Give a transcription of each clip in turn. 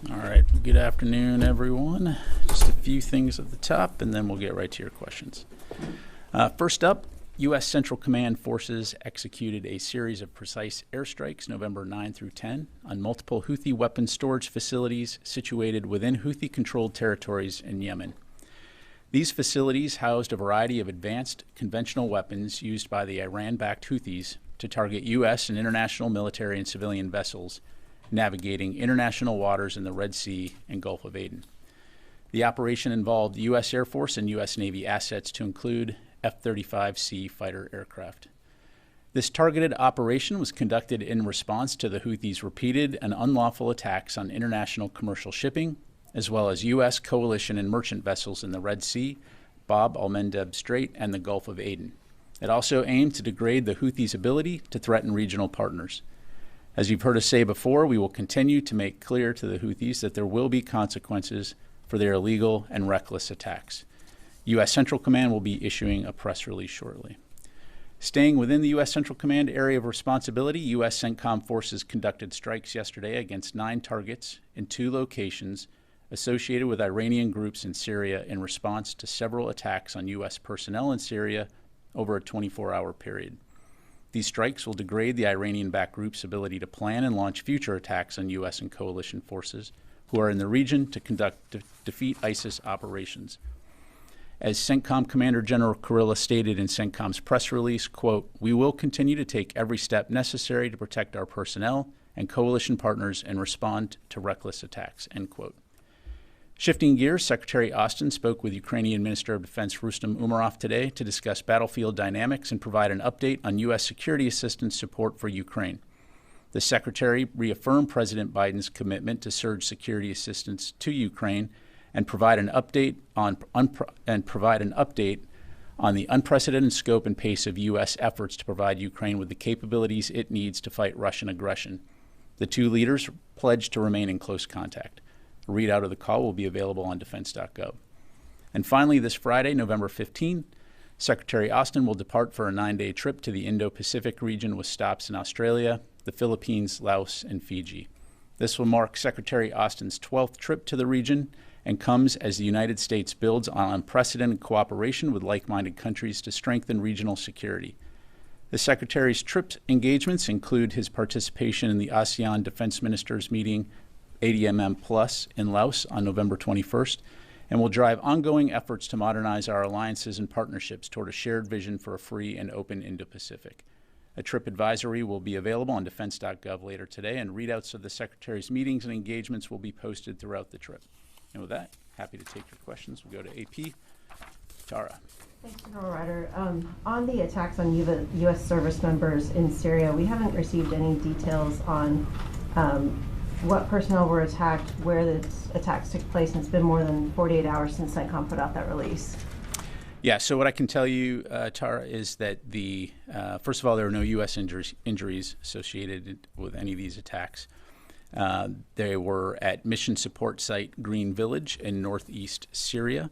All right, good afternoon, everyone. Just a few things at the top, and then we'll get right to your questions. First up, U.S. Central Command forces executed a series of precise airstrikes November 9 through 10 on multiple Houthi weapons storage facilities situated within Houthi-controlled territories in Yemen. These facilities housed a variety of advanced conventional weapons used by the Iran-backed Houthis to target U.S. and international military and civilian vessels navigating international waters in the Red Sea and Gulf of Aden. The operation involved U.S. Air Force and U.S. Navy assets to include F-35C fighter aircraft. This targeted operation was conducted in response to the Houthis' repeated and unlawful attacks on international commercial shipping, as well as U.S. coalition and merchant vessels in the Red Sea, Bab al-Mandeb Strait, and the Gulf of Aden. It also aimed to degrade the Houthis' ability to threaten regional partners. As you've heard us say before, we will continue to make clear to the Houthis that there will be consequences for their illegal and reckless attacks. U.S. Central Command will be issuing a press release shortly. Staying within the U.S. Central Command area of responsibility, U.S. CENTCOM forces conducted strikes yesterday against 9 targets in 2 locations associated with Iranian groups in Syria in response to several attacks on U.S. personnel in Syria over a 24-hour period. These strikes will degrade the Iranian-backed group's ability to plan and launch future attacks on U.S. and coalition forces who are in the region to conduct defeat ISIS operations. As CENTCOM Commander General Kurilla stated in CENTCOM's press release, quote, "We will continue to take every step necessary to protect our personnel and coalition partners and respond to reckless attacks," end quote. Shifting gears, Secretary Austin spoke with Ukrainian Minister of Defense Rustem Umerov today to discuss battlefield dynamics and provide an update on U.S. security assistance support for Ukraine. The Secretary reaffirmed President Biden's commitment to surge security assistance to Ukraine and provide an update on the unprecedented scope and pace of U.S. efforts to provide Ukraine with the capabilities it needs to fight Russian aggression. The 2 leaders pledged to remain in close contact. A readout of the call will be available on defense.gov. And finally, this Friday, November 15, Secretary Austin will depart for a 9-day trip to the Indo-Pacific region with stops in Australia, the Philippines, Laos, and Fiji. This will mark Secretary Austin's 12th trip to the region and comes as the United States builds on unprecedented cooperation with like-minded countries to strengthen regional security. The Secretary's trip engagements include his participation in the ASEAN Defense Ministers meeting ADMM Plus in Laos on November 21st, and will drive ongoing efforts to modernize our alliances and partnerships toward a shared vision for a free and open Indo-Pacific. A trip advisory will be available on defense.gov later today, and readouts of the Secretary's meetings and engagements will be posted throughout the trip. And with that, happy to take your questions. We'll go to AP. Tara. Thanks, General Ryder. On the attacks on U.S. service members in Syria, we haven't received any details on what personnel were attacked, where the attacks took place, and it's been more than 48 hours since CENTCOM put out that release. Yeah, so what I can tell you, Tara, is that first of all, there are no U.S. injuries associated with any of these attacks. They were at Mission Support Site Green Village in northeast Syria.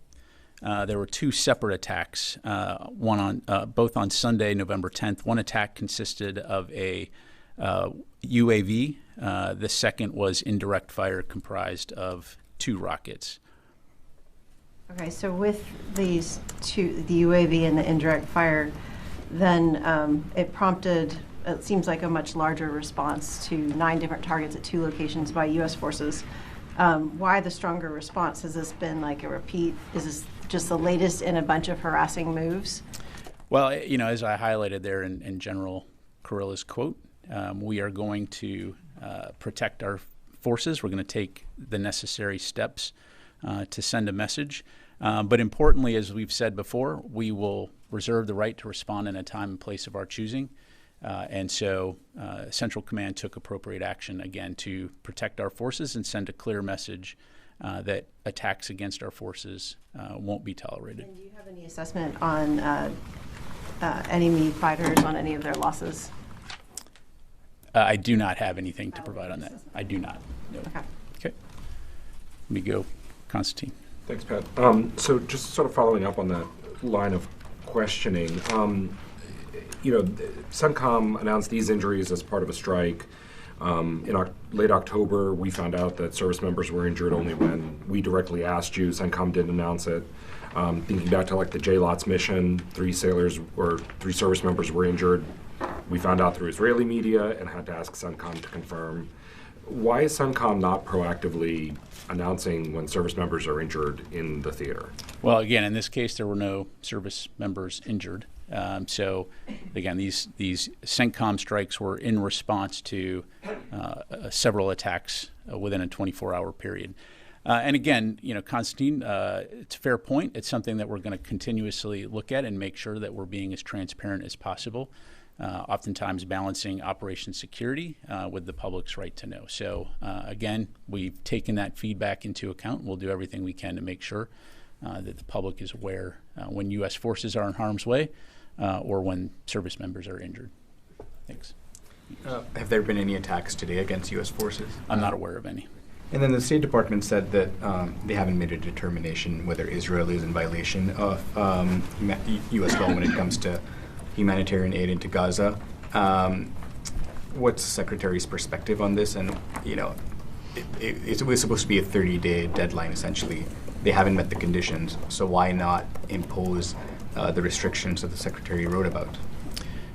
There were 2 separate attacks, both on Sunday, November 10th. One attack consisted of a UAV. The second was indirect fire comprised of 2 rockets. Okay, so with these 2, the UAV and the indirect fire, then it prompted, it seems like a much larger response to 9 different targets at 2 locations by U.S. forces. Why the stronger response? Has this been like a repeat? Is this just the latest in a bunch of harassing moves? Well, as I highlighted there in General Kurilla's quote, we are going to protect our forces. We're going to take the necessary steps to send a message. But importantly, as we've said before, we will reserve the right to respond in a time and place of our choosing. And so Central Command took appropriate action, again, to protect our forces and send a clear message that attacks against our forces won't be tolerated. And do you have any assessment on enemy fighters, on any of their losses? I do not have anything to provide on that. I do not. No. Okay. Okay. Let me go, Constantine. Thanks, Pat. So just sort of following up on that line of questioning, CENTCOM announced these injuries as part of a strike. Late October, we found out that service members were injured only when we directly asked you. CENTCOM didn't announce it. Thinking back to like the J-LOTS mission, 3 service members were injured. We found out through Israeli media and had to ask CENTCOM to confirm. Why is CENTCOM not proactively announcing when service members are injured in the theater? Well, again, in this case, there were no service members injured. So, again, these CENTCOM strikes were in response to several attacks within a 24-hour period. And again, Constantine, it's a fair point. It's something that we're going to continuously look at and make sure that we're being as transparent as possible, oftentimes balancing operation security with the public's right to know. So, again, we've taken that feedback into account. We'll do everything we can to make sure that the public is aware when U.S. forces are in harm's way or when service members are injured. Thanks. Have there been any attacks today against U.S. forces? I'm not aware of any. And then the State Department said that they haven't made a determination whether Israel is in violation of U.S. law when it comes to humanitarian aid into Gaza. What's the Secretary's perspective on this? And, it was supposed to be a 30-day deadline, essentially. They haven't met the conditions, so why not impose the restrictions that the Secretary wrote about?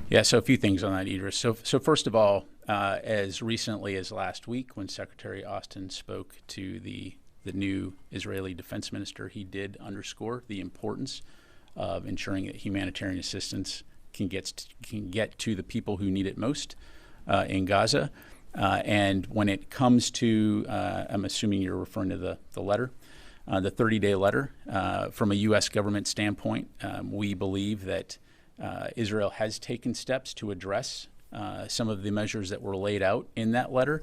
Yeah, so a few things on that, Idris. So first of all, as recently as last week, when Secretary Austin spoke to the new Israeli defense minister, he did underscore the importance of ensuring that humanitarian assistance can get to the people who need it most in Gaza. And when it comes to, I'm assuming you're referring to the letter, the 30-day letter, from a U.S. government standpoint, we believe that Israel has taken steps to address some of the measures that were laid out in that letter.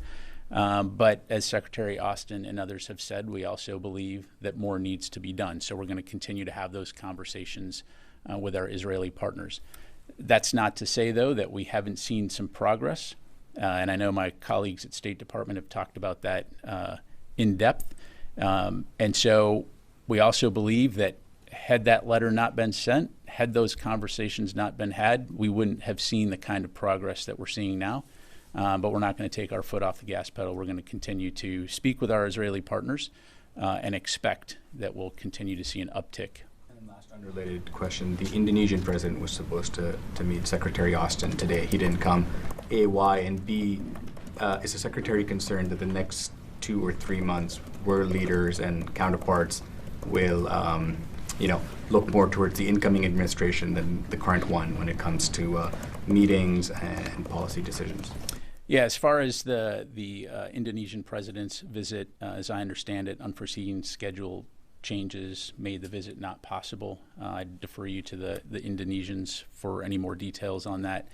But as Secretary Austin and others have said, we also believe that more needs to be done. So we're going to continue to have those conversations with our Israeli partners. That's not to say, though, that we haven't seen some progress. And I know my colleagues at State Department have talked about that in depth. And so we also believe that had that letter not been sent, had those conversations not been had, we wouldn't have seen the kind of progress that we're seeing now. But we're not going to take our foot off the gas pedal. We're going to continue to speak with our Israeli partners and expect that we'll continue to see an uptick. And last unrelated question, the Indonesian president was supposed to meet Secretary Austin today. He didn't come. A, why? And B, is the Secretary concerned that the next 2 or 3 months, world leaders and counterparts will look more towards the incoming administration than the current one when it comes to meetings and policy decisions? Yeah, as far as the Indonesian president's visit, as I understand it, unforeseen schedule changes made the visit not possible. I'd defer you to the Indonesians for any more details on that.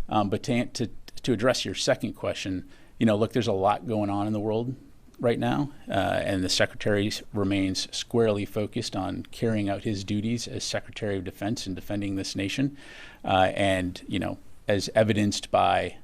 But to address your second question, look, there's a lot going on in the world right now, and the Secretary remains squarely focused on carrying out his duties as Secretary of Defense and defending this nation. And as evidenced by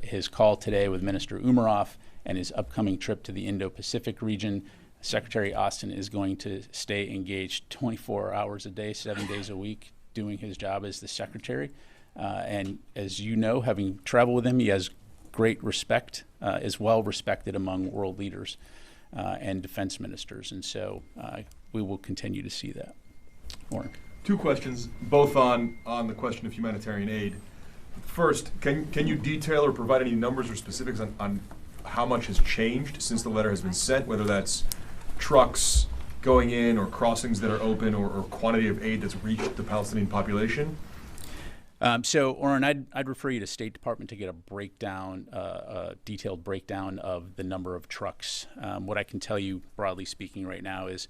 his call today with Minister Umaroff and his upcoming trip to the Indo-Pacific region, Secretary Austin is going to stay engaged 24 hours a day, 7 days a week, doing his job as the Secretary. And as you know, having traveled with him, he has great respect, is well respected among world leaders and defense ministers. And so we will continue to see that. Warren. 2 questions, both on the question of humanitarian aid. First, can you detail or provide any numbers or specifics on how much has changed since the letter has been sent, whether that's trucks going in or crossings that are open or quantity of aid that's reached the Palestinian population? So, Oren, I'd refer you to State Department to get a breakdown, a detailed breakdown of the number of trucks. What I can tell you, broadly speaking, right now is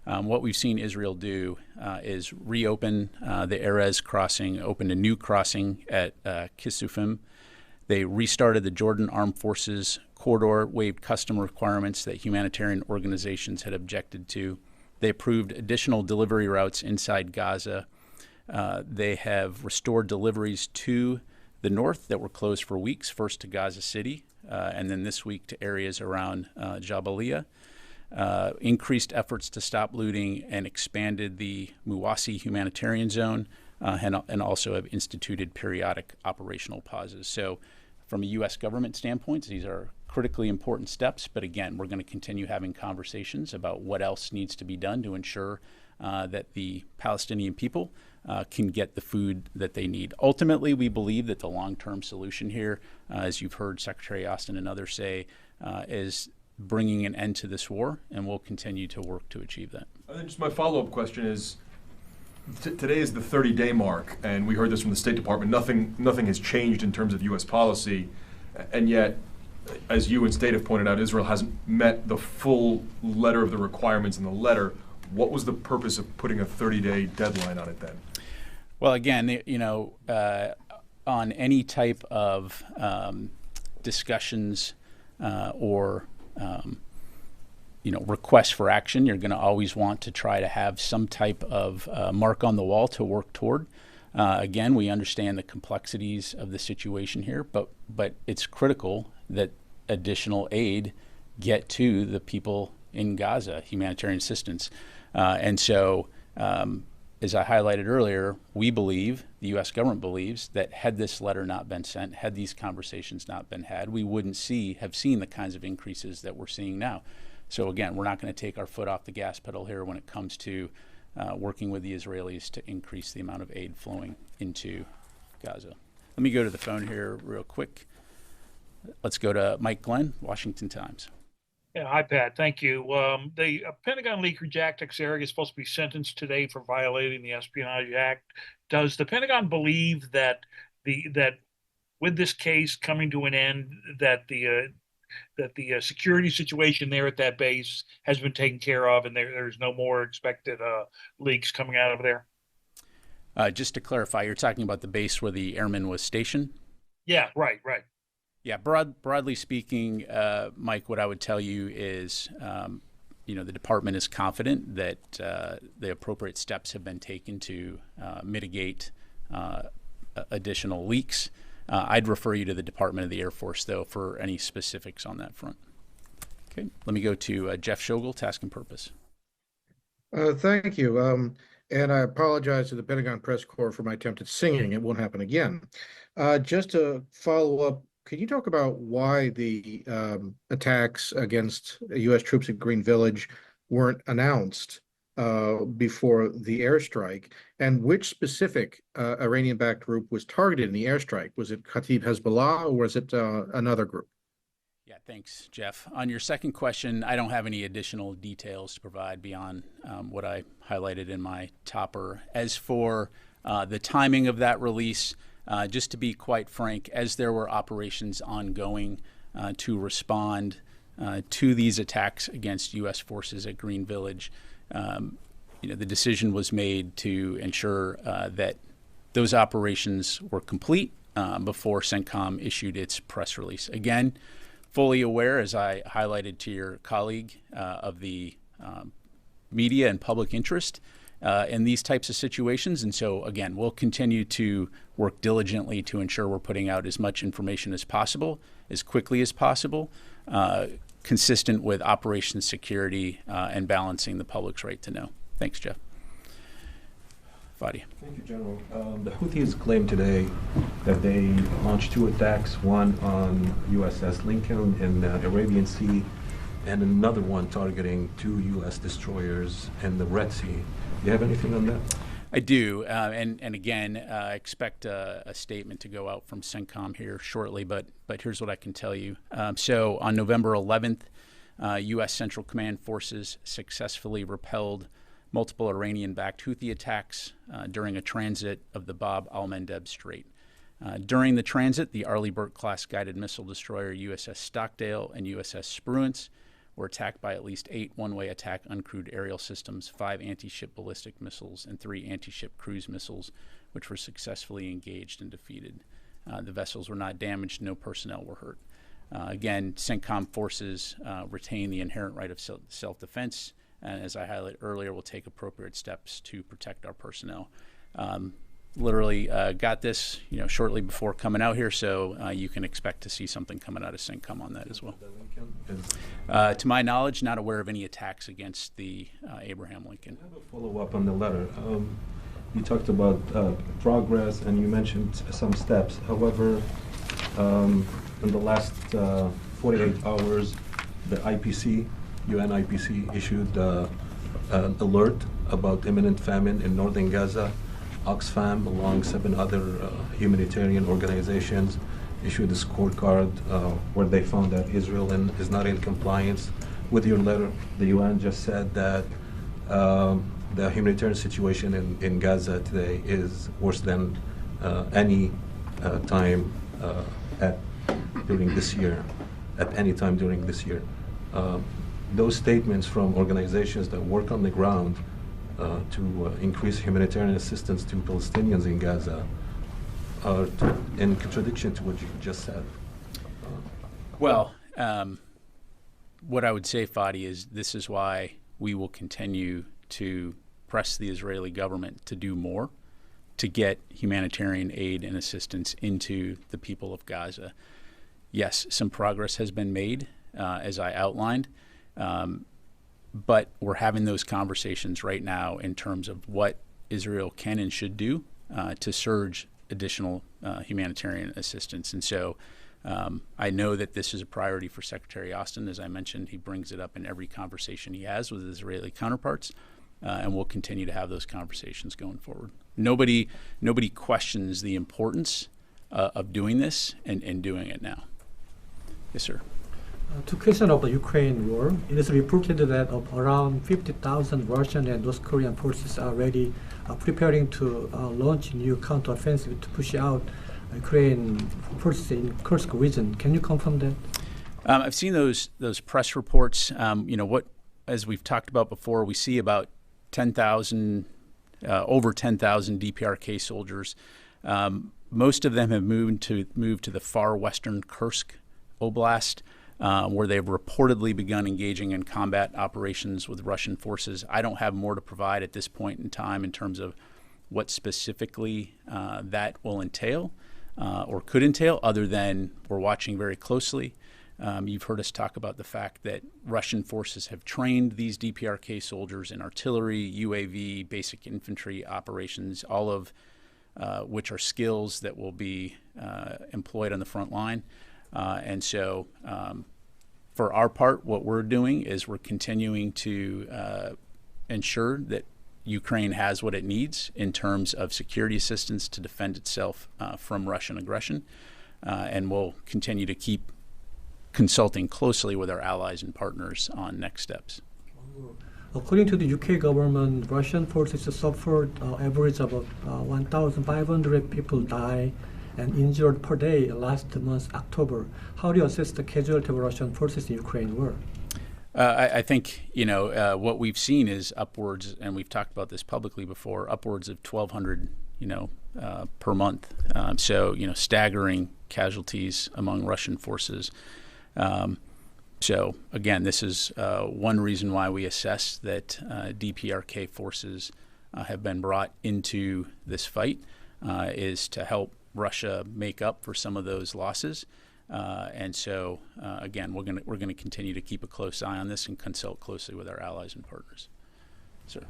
what we've seen Israel do is reopen the Erez crossing, opened a new crossing at Kisufim. They restarted the Jordan Armed Forces corridor, waived custom requirements that humanitarian organizations had objected to. They approved additional delivery routes inside Gaza. They have restored deliveries to the north that were closed for weeks, first to Gaza City, and then this week to areas around Jabalia. Increased efforts to stop looting and expanded the Muwasi humanitarian zone, and also have instituted periodic operational pauses. So from a U.S. government standpoint, these are critically important steps, but again, we're going to continue having conversations about what else needs to be done to ensure that the Palestinian people can get the food that they need. Ultimately, we believe that the long-term solution here, as you've heard Secretary Austin and others say, is bringing an end to this war, and we'll continue to work to achieve that. And then just my follow-up question is, today is the 30-day mark, and we heard this from the State Department. Nothing has changed in terms of U.S. policy, and yet, as you and State have pointed out, Israel hasn't met the full letter of the requirements in the letter. What was the purpose of putting a 30-day deadline on it then? Well, again, on any type of discussions or requests for action, you're going to always want to try to have some type of mark on the wall to work toward. Again, we understand the complexities of the situation here, but it's critical that additional aid get to the people in Gaza, humanitarian assistance. And so, as I highlighted earlier, we believe, the U.S. government believes, that had this letter not been sent, had these conversations not been had, we wouldn't have seen the kinds of increases that we're seeing now. So again, we're not going to take our foot off the gas pedal here when it comes to working with the Israelis to increase the amount of aid flowing into Gaza. Let me go to the phone here real quick. Let's go to Mike Glenn, Washington Times. Yeah, hi, Pat. Thank you. The Pentagon leaker Jack Teixeira is supposed to be sentenced today for violating the Espionage Act. Does the Pentagon believe that with this case coming to an end, that the security situation there at that base has been taken care of, and there's no more expected leaks coming out of there? Just to clarify, you're talking about the base where the airman was stationed? Yeah, right. Yeah, broadly speaking, Mike, what I would tell you is, the department is confident that the appropriate steps have been taken to mitigate additional leaks. I'd refer you to the Department of the Air Force, though, for any specifics on that front. Okay, let me go to Jeff Schogel, Task and Purpose. Thank you. And I apologize to the Pentagon Press Corps for my attempt at singing. It won't happen again. Just to follow up, can you talk about why the attacks against U.S. troops at Green Village weren't announced before the airstrike, and which specific Iranian-backed group was targeted in the airstrike? Was it Kataib Hezbollah, or was it another group? Yeah, thanks, Jeff. On your second question, I don't have any additional details to provide beyond what I highlighted in my topper. As for the timing of that release, just to be quite frank, as there were operations ongoing to respond to these attacks against U.S. forces at Green Village, the decision was made to ensure that those operations were complete before CENTCOM issued its press release. Again, fully aware, as I highlighted to your colleague, of the media and public interest in these types of situations. And so, again, we'll continue to work diligently to ensure we're putting out as much information as possible, as quickly as possible, consistent with operations security and balancing the public's right to know. Thanks, Jeff. Fadi. Thank you, General. The Houthis claimed today that they launched 2 attacks, one on USS Lincoln in the Arabian Sea, and another one targeting 2 U.S. destroyers in the Red Sea. Do you have anything on that? I do, and again, expect a statement to go out from CENTCOM here shortly, but here's what I can tell you. So on November 11th, U.S. Central Command forces successfully repelled multiple Iranian-backed Houthi attacks during a transit of the Bab al-Mandeb Strait. During the transit, the Arleigh Burke-class guided missile destroyer USS Stockdale and USS Spruance were attacked by at least 8 one-way attack uncrewed aerial systems, 5 anti-ship ballistic missiles, and 3 anti-ship cruise missiles, which were successfully engaged and defeated. The vessels were not damaged, no personnel were hurt. Again, CENTCOM forces retain the inherent right of self-defense, and as I highlighted earlier, we'll take appropriate steps to protect our personnel. Literally got this, shortly before coming out here, so you can expect to see something coming out of CENTCOM on that as well. To my knowledge, not aware of any attacks against the Abraham Lincoln. I have a follow-up on the letter. You talked about progress and you mentioned some steps. However, In the last 48 hours, the IPC, UN IPC, issued an alert about imminent famine in northern Gaza. Oxfam, along 7 other humanitarian organizations, issued a scorecard where they found that Israel is not in compliance with your letter. The UN just said that the humanitarian situation in Gaza today is worse than any time during this year, at any time during this year. Those statements from organizations that work on the ground to increase humanitarian assistance to Palestinians in Gaza are in contradiction to what you just said. Well, what I would say, Fadi, is this is why we will continue to press the Israeli government to do more to get humanitarian aid and assistance into the people of Gaza. Yes, some progress has been made, as I outlined, but we're having those conversations right now in terms of what Israel can and should do to surge additional humanitarian assistance. And so I know that this is a priority for Secretary Austin. As I mentioned, he brings it up in every conversation he has with his Israeli counterparts, and we'll continue to have those conversations going forward. Nobody questions the importance of doing this and doing it now. Yes, sir. To question of the Ukraine war, it is reported that around 50,000 Russian and North Korean forces are already preparing to launch new counteroffensive to push out Ukraine forces in Kursk region. Can you confirm that? I've seen those press reports. As we've talked about before, we see about 10,000, over 10,000 DPRK soldiers. Most of them have moved to the far western Kursk Oblast, where they've reportedly begun engaging in combat operations with Russian forces. I don't have more to provide at this point in time in terms of what specifically that will entail or could entail, other than we're watching very closely. You've heard us talk about the fact that Russian forces have trained these DPRK soldiers in artillery, UAV, basic infantry operations, all of which are skills that will be employed on the front line. And so for our part, what we're doing is we're continuing to ensure that Ukraine has what it needs in terms of security assistance to defend itself from Russian aggression. And we'll continue to keep consulting closely with our allies and partners on next steps. According to the UK government, Russian forces suffered average of 1,500 people die and injured per day last month, October. How do you assess the casualty of Russian forces in Ukraine war? I think, what we've seen is upwards, and we've talked about this publicly before, upwards of 1,200, per month. So, staggering casualties among Russian forces. So, again, this is one reason why we assess that DPRK forces have been brought into this fight, is to help Russia make up for some of those losses. And so, again, we're going to continue to keep a close eye on this and consult closely with our allies and partners. Sir.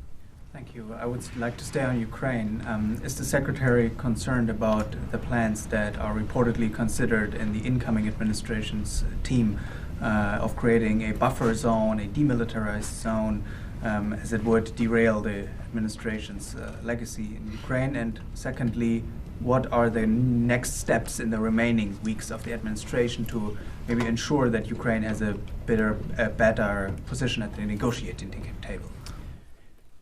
Thank you. I would like to stay on Ukraine. Is the Secretary concerned about the plans that are reportedly considered in the incoming administration's team of creating a buffer zone, a demilitarized zone, as it would derail the administration's legacy in Ukraine? And secondly, what are the next steps in the remaining weeks of the administration to maybe ensure that Ukraine has a better position at the negotiating table?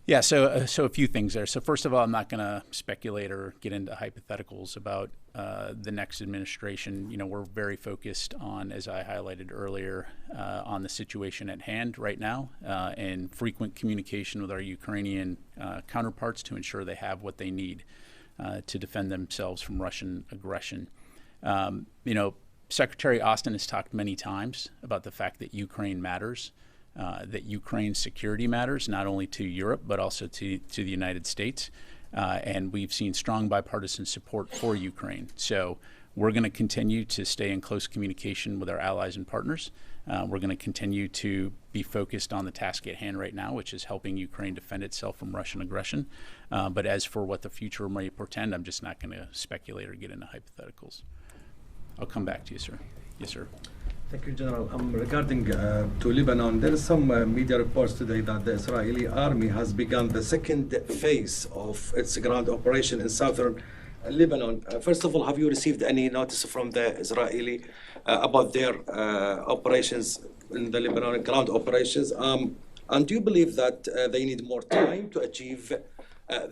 Yeah, so a few things there. So first of all, I'm not going to speculate or get into hypotheticals about the next administration. We're very focused on, as I highlighted earlier, on the situation at hand right now, and frequent communication with our Ukrainian counterparts to ensure they have what they need to defend themselves from Russian aggression. Secretary Austin has talked many times about the fact that Ukraine matters. That Ukraine's security matters, not only to Europe, but also to the United States. And we've seen strong bipartisan support for Ukraine. So we're going to continue to stay in close communication with our allies and partners. We're going to continue to be focused on the task at hand right now, which is helping Ukraine defend itself from Russian aggression. But as for what the future may portend, I'm just not going to speculate or get into hypotheticals. I'll come back to you, sir. Yes, sir. Thank you, General. Regarding to Lebanon, there is some media reports today that the Israeli army has begun the second phase of its ground operation in southern Lebanon. First of all, have you received any notice from the Israeli about their operations in the Lebanon ground operations? And do you believe that they need more time to achieve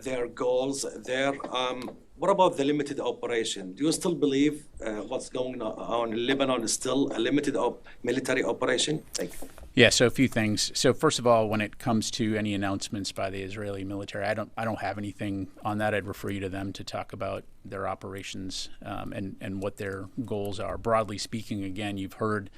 their goals there? What about the limited operation? Do you still believe what's going on in Lebanon is still a limited military operation? Thank you. Yeah, so a few things. So first of all, when it comes to any announcements by the Israeli military, I don't have anything on that. I'd refer you to them to talk about their operations and what their goals are. Broadly speaking, again, you've heard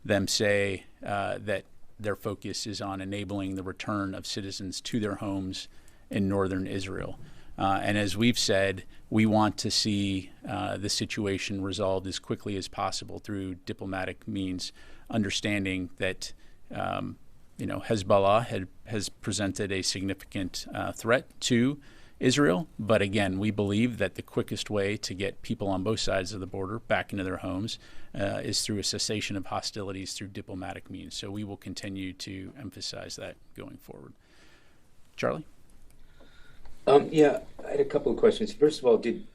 them say that their focus is on enabling the return of citizens to their homes in northern Israel. And as we've said, we want to see the situation resolved as quickly as possible through diplomatic means, understanding that Hezbollah has presented a significant threat to Israel. But again, we believe that the quickest way to get people on both sides of the border back into their homes is through a cessation of hostilities through diplomatic means. So we will continue to emphasize that going forward. Charlie? Yeah, I had a couple of questions. First of all, did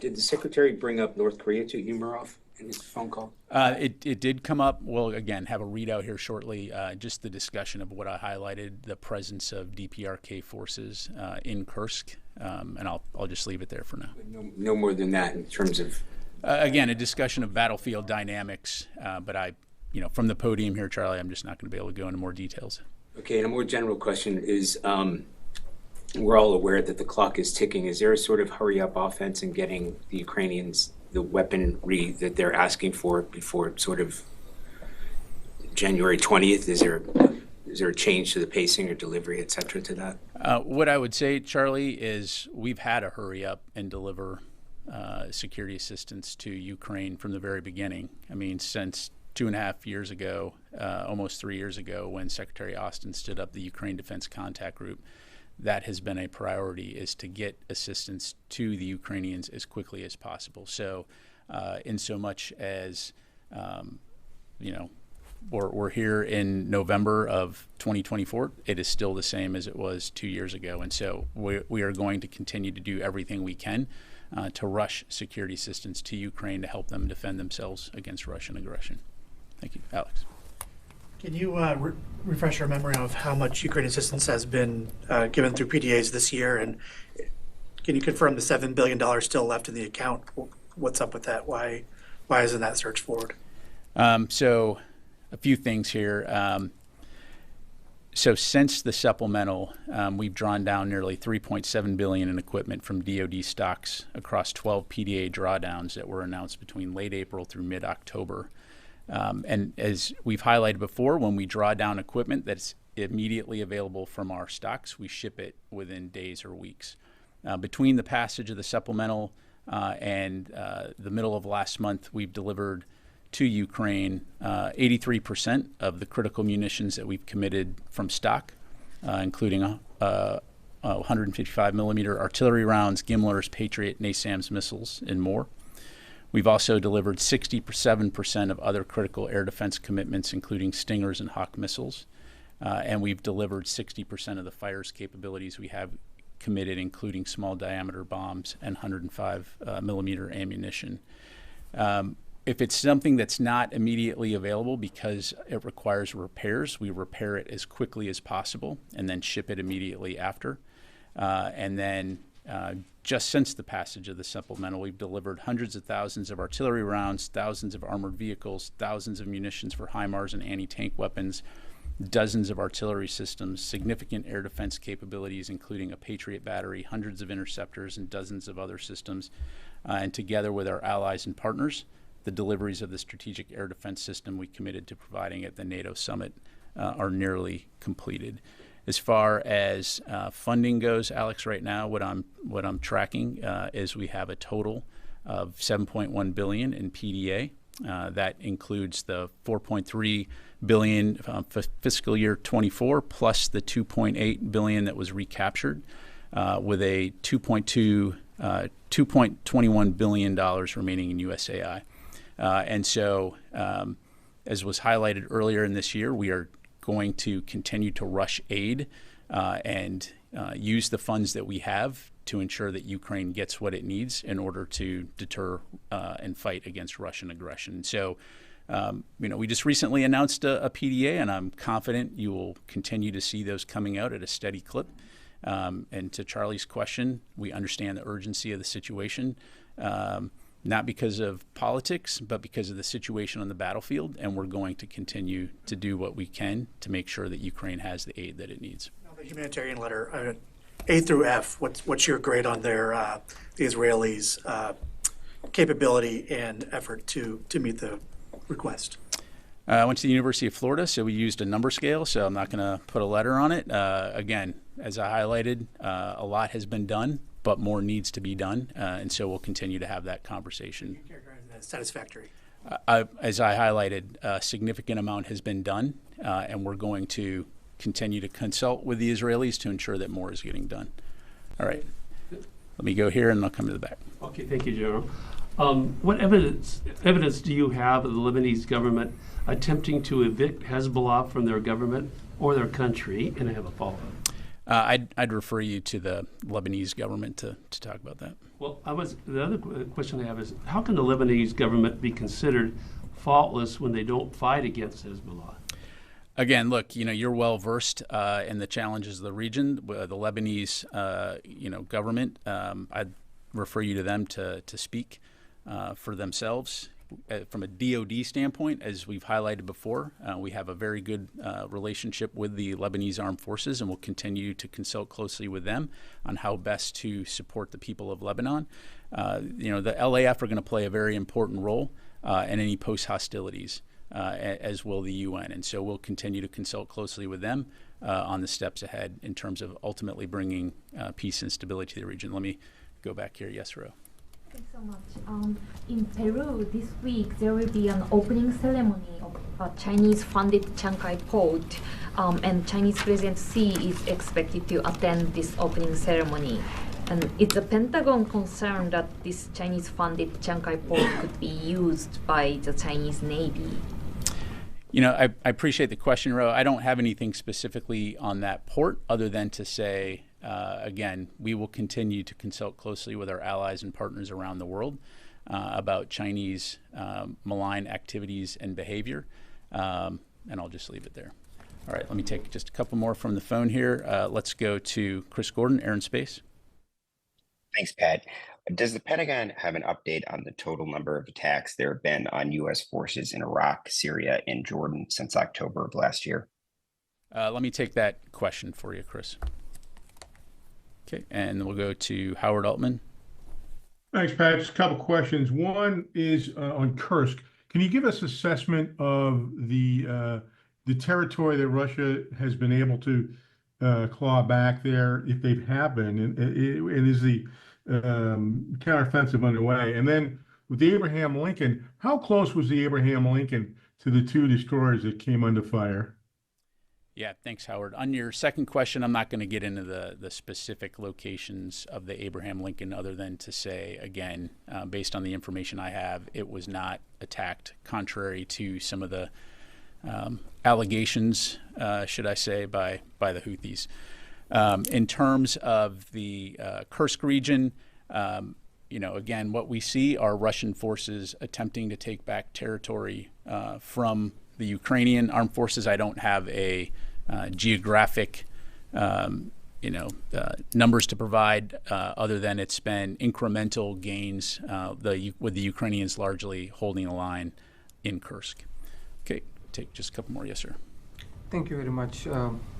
the Secretary bring up North Korea to Umarov in his phone call? It did come up. We'll, again, have a readout here shortly. Just the discussion of what I highlighted, the presence of DPRK forces in Kursk, and I'll just leave it there for now. No more than that in terms of... Again, a discussion of battlefield dynamics, but from the podium here, Charlie, I'm just not going to be able to go into more details. Okay, and a more general question is... we're all aware that the clock is ticking. Is there a sort of hurry-up offense in getting the Ukrainians the weaponry that they're asking for before sort of January 20th? Is there a change to the pacing or delivery, et cetera, to that? What I would say, Charlie, is we've had to hurry up and deliver security assistance to Ukraine from the very beginning. I mean, since 2.5 years ago, almost 3 years ago, when Secretary Austin stood up the Ukraine Defense Contact Group, that has been a priority, is to get assistance to the Ukrainians as quickly as possible. So in so much as, we're here in November of 2024, it is still the same as it was 2 years ago. And so we are going to continue to do everything we can to rush security assistance to Ukraine to help them defend themselves against Russian aggression. Thank you. Alex. Can you refresh our memory of how much Ukraine assistance has been given through PDAs this year? And can you confirm the $7 billion still left in the account? What's up with that? Why isn't that searched forward? So a few things here. So since the supplemental, we've drawn down nearly $3.7 billion in equipment from DoD stocks across 12 PDA drawdowns that were announced between late April through mid-October. And as we've highlighted before, when we draw down equipment that's immediately available from our stocks, we ship it within days or weeks. Between the passage of the supplemental and the middle of last month, we've delivered to Ukraine 83% of the critical munitions that we've committed from stock, including 155 millimeter artillery rounds, Gimlers, Patriot, NASAMS missiles, and more. We've also delivered 67% of other critical air defense commitments, including Stingers and Hawk missiles. And we've delivered 60% of the fires capabilities we have committed, including small diameter bombs and 105 millimeter ammunition. If it's something that's not immediately available because it requires repairs, we repair it as quickly as possible and then ship it immediately after. And then just since the passage of the supplemental, we've delivered hundreds of thousands of artillery rounds, thousands of armored vehicles, thousands of munitions for HIMARS and anti-tank weapons, dozens of artillery systems, significant air defense capabilities, including a Patriot battery, hundreds of interceptors, and dozens of other systems. And together with our allies and partners, the deliveries of the strategic air defense system we committed to providing at the NATO summit are nearly completed. As far as funding goes, Alex, right now what I'm tracking is we have a total of $7.1 billion in PDA. That includes the $4.3 billion for fiscal year 24 plus the $2.8 billion that was recaptured, with a $2.21 billion remaining in USAI. And so, as was highlighted earlier in this year, we are going to continue to rush aid and use the funds that we have to ensure that Ukraine gets what it needs in order to deter and fight against Russian aggression. So, we just recently announced a PDA, and I'm confident you will continue to see those coming out at a steady clip. And to Charlie's question, we understand the urgency of the situation, not because of politics, but because of the situation on the battlefield, and we're going to continue to do what we can to make sure that Ukraine has the aid that it needs. The humanitarian letter, A through F, what's your grade on the Israelis' capability and effort to meet the request? I went to the University of Florida, so we used a number scale, so I'm not going to put a letter on it. Again, as I highlighted, a lot has been done, but more needs to be done, and so we'll continue to have that conversation. You characterize that as satisfactory. As I highlighted, a significant amount has been done, and we're going to continue to consult with the Israelis to ensure that more is getting done. All right, let me go here, and I'll come to the back. Okay, thank you, General. What evidence do you have of the Lebanese government attempting to evict Hezbollah from their government or their country? And I have a follow-up. I'd refer you to the Lebanese government to talk about that. Well, the other question I have is, how can the Lebanese government be considered faultless when they don't fight against Hezbollah? Again, look, you're well versed in the challenges of the region. The Lebanese, government, I'd refer you to them to speak for themselves. From a DoD standpoint, as we've highlighted before, we have a very good relationship with the Lebanese Armed Forces, and we'll continue to consult closely with them on how best to support the people of Lebanon. The LAF are going to play a very important role in any post-hostilities, as will the UN. And so we'll continue to consult closely with them on the steps ahead in terms of ultimately bringing peace and stability to the region. Let me go back here. Yes, Ro. Thanks so much. In Peru this week, there will be an opening ceremony of a Chinese-funded Chancay port, and Chinese President Xi is expected to attend this opening ceremony. And it's the Pentagon concerned that this Chinese-funded Chancay port could be used by the Chinese Navy. I appreciate the question, Ro. I don't have anything specifically on that port other than to say, again, we will continue to consult closely with our allies and partners around the world about Chinese malign activities and behavior, and I'll just leave it there. All right, let me take just a couple more from the phone here. Let's go to Chris Gordon, Air and Space. Thanks, Pat. Does the Pentagon have an update on the total number of attacks there have been on U.S. forces in Iraq, Syria, and Jordan since October of last year? Let me take that question for you, Chris. Okay, and we'll go to Howard Altman. Thanks, Pat. Just a couple questions. One is on Kursk. Can you give us assessment of the territory that Russia has been able to claw back there, if they have been, and is the counteroffensive underway? And then with the Abraham Lincoln, how close was the Abraham Lincoln to the two destroyers that came under fire? Yeah, thanks, Howard. On your second question, I'm not going to get into the specific locations of the Abraham Lincoln other than to say, again, based on the information I have, it was not attacked, contrary to some of the allegations, should I say, by the Houthis. In terms of the Kursk region, again, what we see are Russian forces attempting to take back territory from the Ukrainian armed forces. I don't have a geographic, numbers to provide other than it's been incremental gains with the Ukrainians largely holding the line in Kursk. Okay, take just a couple more. Yes, sir. Thank you very much.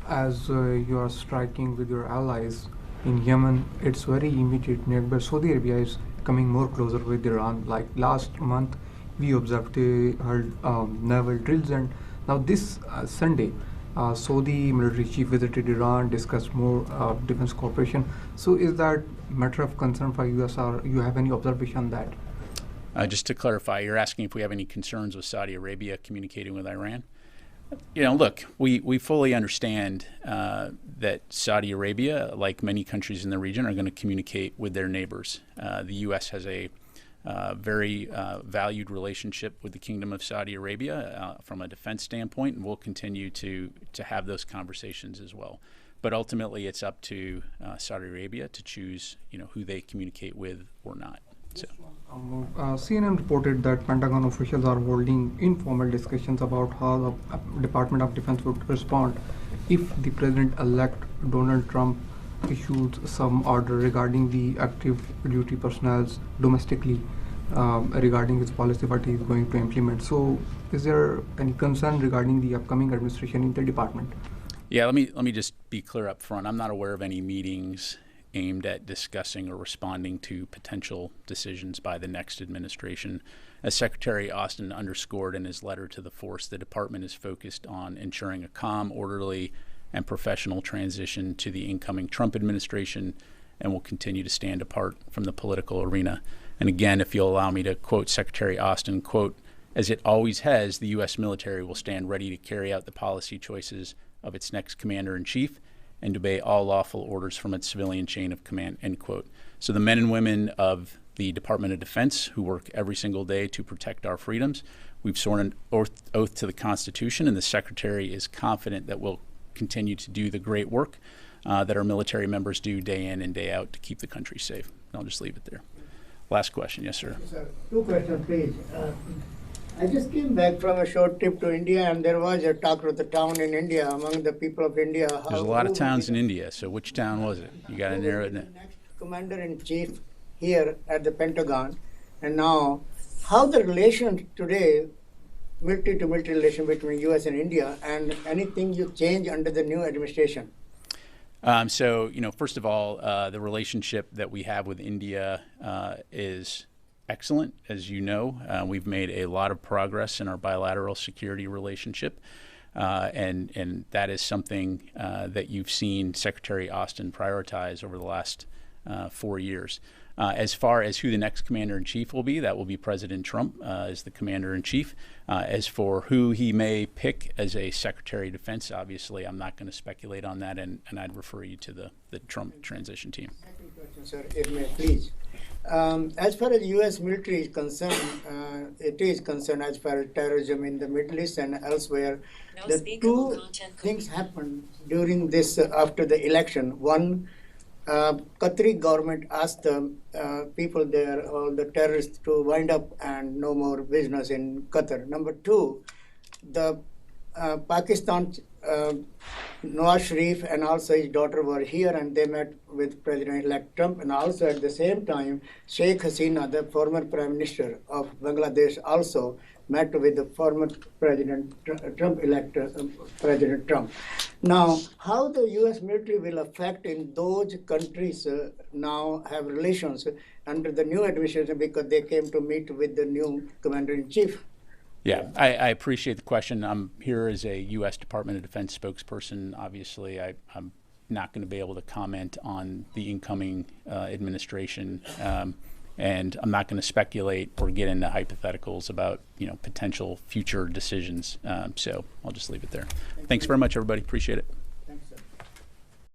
As you are striking with your allies in Yemen, it's very immediate neighbor. Saudi Arabia is coming more closer with Iran. Like last month, we observed naval drills, and now this Sunday, Saudi military chief visited Iran, discussed more defense cooperation. So is that matter of concern for US, or you have any observation on that? Just to clarify, you're asking if we have any concerns with Saudi Arabia communicating with Iran? Look, we fully understand that Saudi Arabia, like many countries in the region, are going to communicate with their neighbors. The U.S. has a very valued relationship with the Kingdom of Saudi Arabia from a defense standpoint, and we'll continue to have those conversations as well. But ultimately, it's up to Saudi Arabia to choose, who they communicate with or not. So. CNN reported that Pentagon officials are holding informal discussions about how the Department of Defense would respond if the President-elect Donald Trump issues some order regarding the active duty personnel domestically, regarding his policy, what he is going to implement. So, is there any concern regarding the upcoming administration in the department? Yeah, let me just be clear up front. I'm not aware of any meetings aimed at discussing or responding to potential decisions by the next administration. As Secretary Austin underscored in his letter to the force, the department is focused on ensuring a calm, orderly, and professional transition to the incoming Trump administration, and will continue to stand apart from the political arena. And again, if you'll allow me to quote Secretary Austin, quote, "As it always has, the U.S. military will stand ready to carry out the policy choices of its next commander-in-chief and obey all lawful orders from its civilian chain of command," end quote. So the men and women of the Department of Defense who work every single day to protect our freedoms, we've sworn an oath to the Constitution, and the Secretary is confident that we'll continue to do the great work that our military members do day in and day out to keep the country safe. I'll just leave it there. Last question. Yes, sir. Sir, two questions, please. I just came back from a short trip to India, and there was a talk of the town in India among the people of India. There's a lot of towns in India, so which town was it? You got to narrow it down. Commander-in-Chief here at the Pentagon, and now how the relations today, military to military relation between U.S. and India, and anything you change under the new administration? So, first of all, the relationship that we have with India is excellent. As you know, we've made a lot of progress in our bilateral security relationship, and that is something that you've seen Secretary Austin prioritize over the last 4 years. As far as who the next commander-in-chief will be, that will be President Trump as the commander-in-chief. As for who he may pick as a Secretary of Defense, obviously I'm not going to speculate on that, and I'd refer you to the Trump transition team. Second question, sir, if may please. As far as U.S. military is concerned, it is concerned as far as terrorism in the Middle East and elsewhere. The two things happened during this, after the election. One, Qatari government asked the people there, all the terrorists, to wind up and no more business in Qatar. Number two, the Pakistan, Nawaz Sharif and also his daughter were here, and they met with President-elect Trump, and also at the same time, Sheikh Hasina, the former Prime Minister of Bangladesh, also met with the former President Trump-elect President Trump. Now, how the U.S. military will affect in those countries now have relations under the new administration, because they came to meet with the new commander-in-chief? Yeah, I appreciate the question. I'm here as a U.S. Department of Defense spokesperson. Obviously, I'm not going to be able to comment on the incoming administration, and I'm not going to speculate or get into hypotheticals about potential future decisions. So I'll just leave it there. Thanks very much, everybody. Appreciate it.